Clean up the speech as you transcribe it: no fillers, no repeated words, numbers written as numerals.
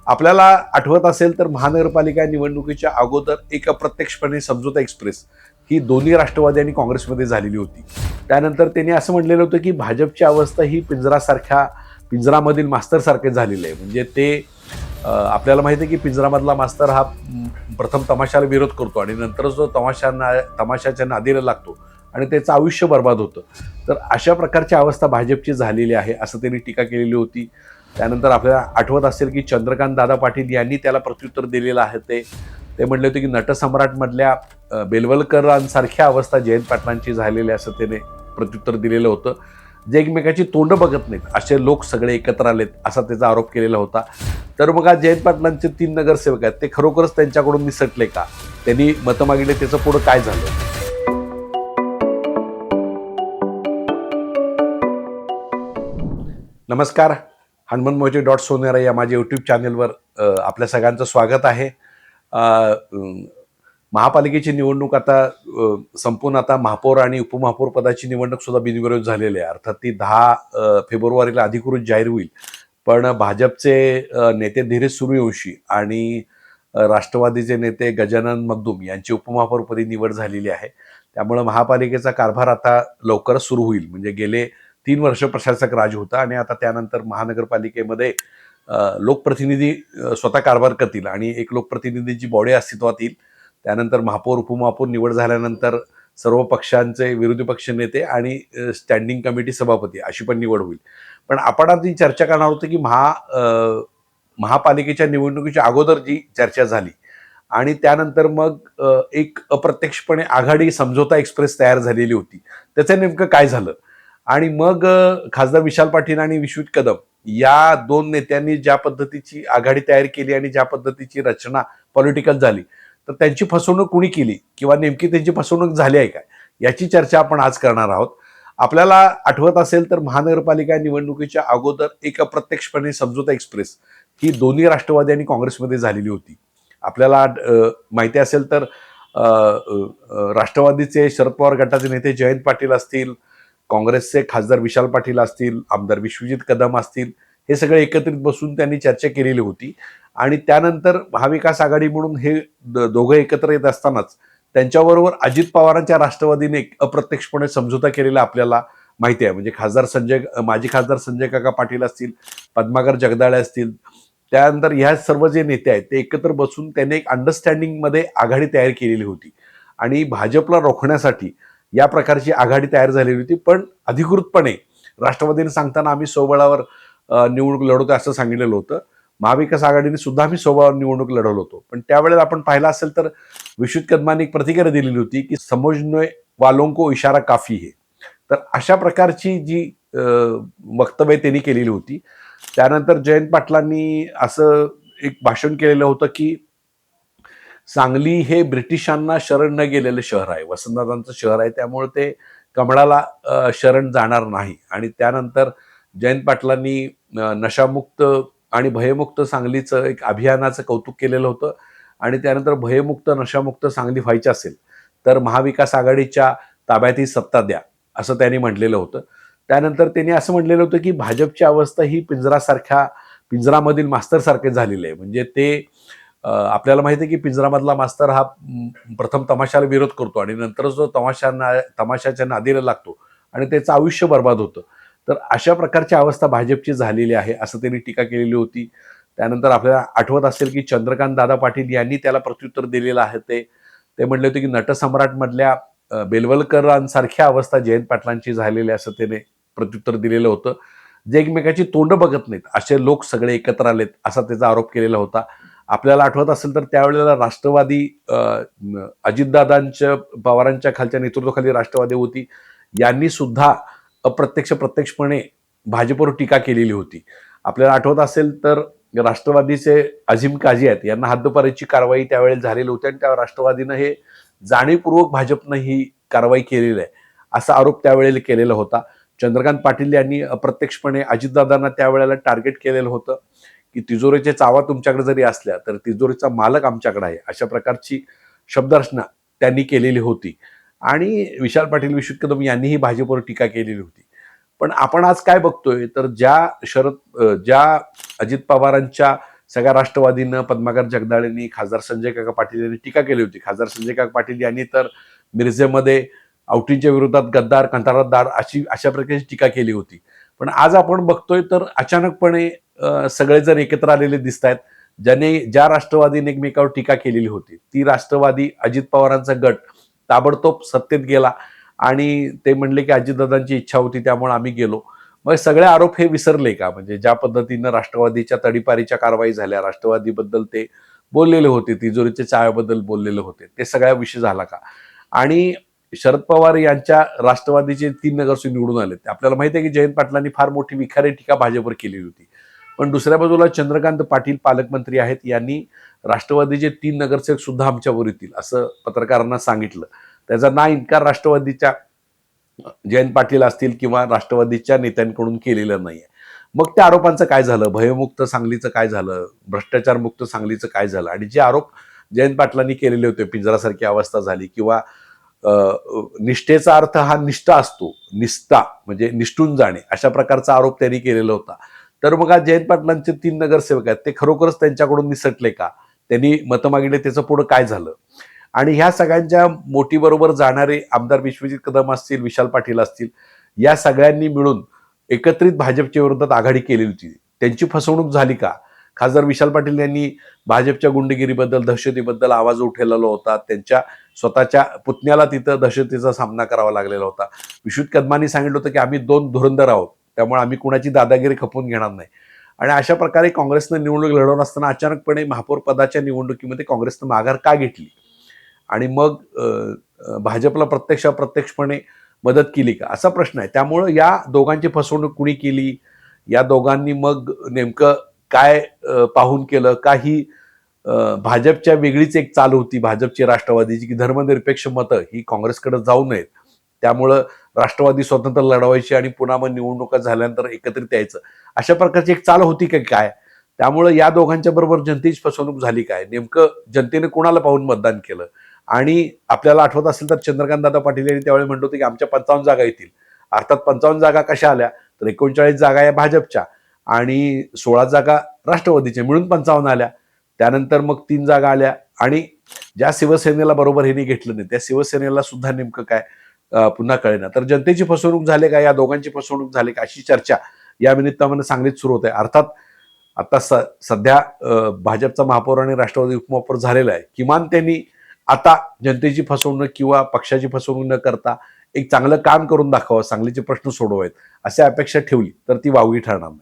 आपल्याला आठवत असेल तर महानगरपालिका निवडणुकीच्या अगोदर एक अप्रत्यक्षपणे समझोता एक्सप्रेस ही दोन्ही राष्ट्रवादी आणि काँग्रेसमध्ये झालेली होती. त्यानंतर त्यांनी असं म्हटलेलं होतं की भाजपची अवस्था ही पिंजरामधील मास्तरसारखे झालेली आहे. म्हणजे ते आपल्याला माहिती आहे की पिंजरामधला मास्तर हा प्रथम तमाशाला विरोध करतो आणि नंतर जो तमाशाच्या नादीला लागतो आणि त्याचं आयुष्य बर्बाद होतं. तर अशा प्रकारची अवस्था भाजपची झालेली आहे असं त्यांनी टीका केलेली होती. त्यानंतर आपल्याला आठवत असेल की चंद्रकांत दादा पाटील यांनी त्याला प्रत्युत्तर दिलेलं आहे. ते म्हणले होते की नटसम्राटमधल्या बेलवलकरांसारख्या अवस्था जयंत पाटलांची झालेली असं त्याने प्रत्युत्तर दिलेलं होतं. जे एकमेकाची तोंड बघत नाहीत असे लोक सगळे एकत्र आलेत असा त्याचा आरोप केलेला होता. तर मग आज जयंत पाटलांचे 3 नगरसेवक आहेत ते खरोखरच त्यांच्याकडून निसटले का? त्यांनी मतं मागितले, त्याचं पुढं काय झालं? नमस्कार. हनुमान मोहिते .सोनेरा या माझ्या यूट्यूब चॅनेलवर आपल्या सगळ्यांचं स्वागत आहे. महापालिकेची निवडणूक आता संपून आता महापौर आणि उपमहापौर पदाची निवडणूक सुद्धा बिनविरोध झालेली आहे. अर्थात ती 10 फेब्रुवारीला अधिकृत जाहीर होईल. पण भाजपचे नेते धीरज सूर्यवंशी आणि राष्ट्रवादीचे नेते गजानन मगदूम यांची उपमहापौरपदी निवड झालेली आहे. त्यामुळे महापालिकेचा कारभार आता लवकरच सुरू होईल. म्हणजे गेले 3 वर्ष प्रशासक राज होता आणि आता त्यानंतर महानगरपालिकेमध्ये लोकप्रतिनिधी स्वतः कारभार करतील आणि एक लोकप्रतिनिधींची बॉडी अस्तित्वात येईल. त्यानंतर महापौर उपमहापौर निवड झाल्यानंतर सर्व पक्षांचे विरोधी पक्ष नेते आणि स्टँडिंग कमिटी सभापती अशी पण निवड होईल. पण आपण आधी चर्चा करणार होतो की महापालिकेच्या निवडणुकीच्या अगोदर जी चर्चा झाली आणि त्यानंतर मग एक अप्रत्यक्षपणे आघाडी समझोता एक्सप्रेस तयार झालेली होती. त्याचं नेमकं काय झालं? आणि मग खासदार विशाल पाटील आणि विश्वजित कदम या 2 नेत्यांनी ज्या पद्धतीची आघाडी तयार केली आणि ज्या पद्धतीची रचना पॉलिटिकल झाली, तर त्यांची फसवणूक कुणी केली किंवा नेमकी त्यांची फसवणूक झाली आहे काय, याची चर्चा आपण आज करणार आहोत. आपल्याला आठवत असेल तर महानगरपालिका निवडणुकीच्या अगोदर एक अप्रत्यक्षपणे समझोता एक्सप्रेस ही दोन्ही राष्ट्रवादी आणि काँग्रेसमध्ये झालेली होती. आपल्याला माहिती असेल तर राष्ट्रवादीचे शरद पवार गटाचे नेते जयंत पाटील असतील, काँग्रेसचे खासदार विशाल पाटील असतील, आमदार विश्वजित कदम असतील, हे सगळे एकत्रित बसून त्यांनी चर्चा केलेली होती. आणि त्यानंतर महाविकास आघाडी म्हणून हे दोघं एकत्र येत असतानाच त्यांच्याबरोबर अजित पवारांच्या राष्ट्रवादीने अप्रत्यक्षपणे समझोता केलेला आपल्याला माहिती आहे. म्हणजे माजी खासदार संजय काका पाटील असतील, पद्माकर जगदाळे असतील, त्यानंतर ह्या सर्व जे नेते आहेत ते एकत्र बसून त्यांनी एक अंडरस्टँडिंगमध्ये आघाडी तयार केलेली होती आणि भाजपला रोखण्यासाठी या प्रकारची आघाडी तयार झालेली होती. पण अधिकृतपणे राष्ट्रवादीने सांगताना आम्ही स्वबळावर निवडणूक लढवतो असं सांगितलेलं होतं. महाविकास आघाडीने सुद्धा आम्ही स्वबळावर निवडणूक लढवलो होतो. पण त्यावेळेला आपण पाहिलं असेल तर विश्वजित कदमांनी एक प्रतिक्रिया दिलेली होती की समझने वालों को इशारा काफी है. तर अशा प्रकारची जी वक्तव्य त्यांनी केलेली होती. त्यानंतर जयंत पाटलांनी असं एक भाषण केलेलं होतं की सांगली हे ब्रिटिशांना शरण न गेलेलं शहर आहे, वसंतदादांचं शहर आहे, त्यामुळे ते कमळाला शरण जाणार नाही. आणि त्यानंतर जयंत पाटलांनी नशामुक्त आणि भयमुक्त सांगलीचं एक अभियानाचं कौतुक केलेलं होतं. आणि त्यानंतर भयमुक्त नशामुक्त सांगली व्हायची असेल तर महाविकास आघाडीच्या ताब्यात ही सत्ता द्या असं त्यांनी म्हटलेलं होतं. त्यानंतर त्यांनी असं म्हटलेलं होतं की भाजपची अवस्था ही पिंजरामधील मास्तरसारखे झालेले आहे. म्हणजे ते आपल्याला माहिती आहे की पिंजरामधला मास्तर हा प्रथम तमाशाला विरोध करतो आणि नंतर जो तमाशाच्या नादीला लागतो आणि त्याचं आयुष्य बर्बाद होतं. तर अशा प्रकारची अवस्था भाजपची झालेली आहे असं त्यांनी टीका केलेली होती. त्यानंतर आपल्याला आठवत असेल की चंद्रकांत दादा पाटील यांनी त्याला प्रत्युत्तर दिलेलं आहे. ते म्हणले होते की नटसम्राटमधल्या बेलवलकरांसारख्या अवस्था जयंत पाटलांची झालेली असं त्याने प्रत्युत्तर दिलेलं होतं. जे एकमेकाची तोंड बघत नाहीत असे लोक सगळे एकत्र आलेत असा त्याचा आरोप केलेला होता. आपल्याला आठवत असेल तर त्यावेळेला राष्ट्रवादी अजितदादांच्या पवारांच्या खालच्या नेतृत्वाखाली राष्ट्रवादी होती. यांनी सुद्धा प्रत्यक्षपणे भाजपवर टीका केलेली होती. आपल्याला आठवत असेल तर राष्ट्रवादीचे अझीम काझी आहेत यांना हद्दपारीची कारवाई त्यावेळेला झालेली होती आणि त्या राष्ट्रवादीनं हे जाणीवपूर्वक भाजपनं ही कारवाई केलेली आहे असा आरोप त्यावेळेला केलेला होता. चंद्रकांत पाटील यांनी अप्रत्यक्षपणे अजितदादांना त्यावेळेला टार्गेट केलेलं होतं की तिजोरीचे चावा तुमच्याकडे जरी असल्या तर तिजोरीचा मालक आमच्याकडे आहे, अशा प्रकारची शब्दरचना त्यांनी केलेली होती. आणि विशाल पाटील विश्वजित कदम यांनीही भाजपवर टीका केलेली होती. पण आपण आज काय बघतोय तर ज्या अजित पवारांच्या सगळ्या राष्ट्रवादीनं पद्माकर जगदाळेंनी, खासदार संजय काका पाटील यांनी टीका केली होती. खासदार संजय काका पाटील यांनी तर मिरजेमध्ये औटींच्या विरोधात गद्दार, कंत्राटदार अशा प्रकारची टीका केली होती. पण आज आपण बघतोय तर अचानकपणे सगळेजण एकत्र आलेले दिसत आहेत. ज्या राष्ट्रवादीने एकमेकावर टीका केलेली होती, ती राष्ट्रवादी अजित पवारांचा गट ताबडतोब सत्तेत गेला आणि ते म्हणले की अजितदादांची इच्छा होती त्यामुळे आम्ही गेलो. मग सगळे आरोप हे विसरले का? म्हणजे ज्या पद्धतीनं राष्ट्रवादीच्या तडीपारीच्या कारवाई झाल्या, राष्ट्रवादीबद्दल ते बोललेले होते, तिजोरीच्या चाव्याबद्दल बोललेले होते, ते सगळा विषय झाला का? आणि शरद पवार यांच्या राष्ट्रवादीचे 3 नगरसेवक निवडून आले. आपल्याला माहिती आहे की जयंत पाटलांनी फार मोठी विखारी टीका भाजपवर केलेली होती. पण दुसऱ्या बाजूला चंद्रकांत पाटील पालकमंत्री आहेत, यांनी राष्ट्रवादीचे 3 नगरसेवक सुद्धा आमच्यावर येतील असं पत्रकारांना सांगितलं. त्याचा ना इन्कार राष्ट्रवादीच्या जयंत पाटील असतील किंवा राष्ट्रवादीच्या नेत्यांकडून केलेलं नाहीये. मग त्या आरोपांचं काय झालं? भयमुक्त सांगलीचं काय झालं? भ्रष्टाचारमुक्त सांगलीचं काय झालं? आणि जे आरोप जयंत पाटलांनी केलेले होते, पिंजरासारखी अवस्था झाली किंवा निष्ठेचा अर्थ हा निष्ठा असतो, निष्ठा म्हणजे निष्ठून जाणे, अशा प्रकारचा आरोप त्यांनी केलेला होता. तर मग आज जयंत पाटलांचे 3 नगरसेवक आहेत, ते खरोखरच त्यांच्याकडून निसटले का? त्यांनी मतं मागितले, त्याचं पुढं काय झालं? आणि ह्या सगळ्यांच्या मोठीबरोबर जाणारे आमदार विश्वजित कदम असतील, विशाल पाटील असतील, या सगळ्यांनी मिळून एकत्रित भाजपच्या विरोधात आघाडी केली होती. त्यांची फसवणूक झाली का? खासदार विशाल पाटील यांनी भाजपच्या गुंडगिरीबद्दल, दहशतीबद्दल आवाज उठवलेला होता. त्यांच्या स्वतःच्या पुतण्याला तिथं दहशतीचा सामना करावा लागलेला होता. विश्वजित कदमांनी सांगितलं होतं की आम्ही 2 धुरंधर आहोत, त्यामुळे आम्ही कुणाची दादागिरी खपवून घेणार नाही. आणि अशा प्रकारे काँग्रेसनं निवडणूक लढवत असताना अचानकपणे महापौर पदाच्या निवडणुकीमध्ये काँग्रेसनं माघार का घेतली? आणि मग भाजपला अप्रत्यक्षपणे मदत केली का, असा प्रश्न आहे. त्यामुळं या दोघांची फसवणूक कुणी केली, या दोघांनी मग नेमकं काय पाहून केलं का? ही भाजपच्या वेगळीच एक चाल होती, भाजपची राष्ट्रवादीची, की धर्मनिरपेक्ष मतं ही काँग्रेसकडे जाऊ नयेत, त्यामुळं राष्ट्रवादी स्वतंत्र लढवायची आणि पुन्हा मग निवडणुका झाल्यानंतर एकत्रित यायचं, अशा प्रकारची एक चाल होती का काय? त्यामुळं या दोघांच्या बरोबर जनतेची फसवणूक झाली काय? नेमकं जनतेने कोणाला पाहून मतदान केलं? आणि आपल्याला आठवत असेल तर चंद्रकांत दादा पाटील यांनी त्यावेळी म्हटलं होतं की आमच्या 55 जागा येतील. अर्थात 55 जागा कशा आल्या? तर 39 जागा या भाजपच्या आणि 16 जागा राष्ट्रवादीच्या, मिळून 55 आल्या. त्यानंतर मग 3 जागा आल्या आणि ज्या शिवसेनेला बरोबर ह्यांनी घेतलं नाही, त्या शिवसेनेला सुद्धा नेमकं काय पुन्हा कळेना. तर जनतेची फसवणूक झाली का, या दोघांची फसवणूक झाली का, अशी चर्चा या निमित्तानं सांगलीत सुरू होत आहे. अर्थात आता सध्या भाजपचा महापौर आणि राष्ट्रवादी उपमहापौर झालेला आहे. किमान त्यांनी आता जनतेची फसवणूक किंवा पक्षाची फसवणूक न करता एक चांगलं काम करून दाखवावं, सांगलीचे प्रश्न सोडवावेत, अशी अपेक्षा ठेवली तर ती वावगी ठरणार नाही.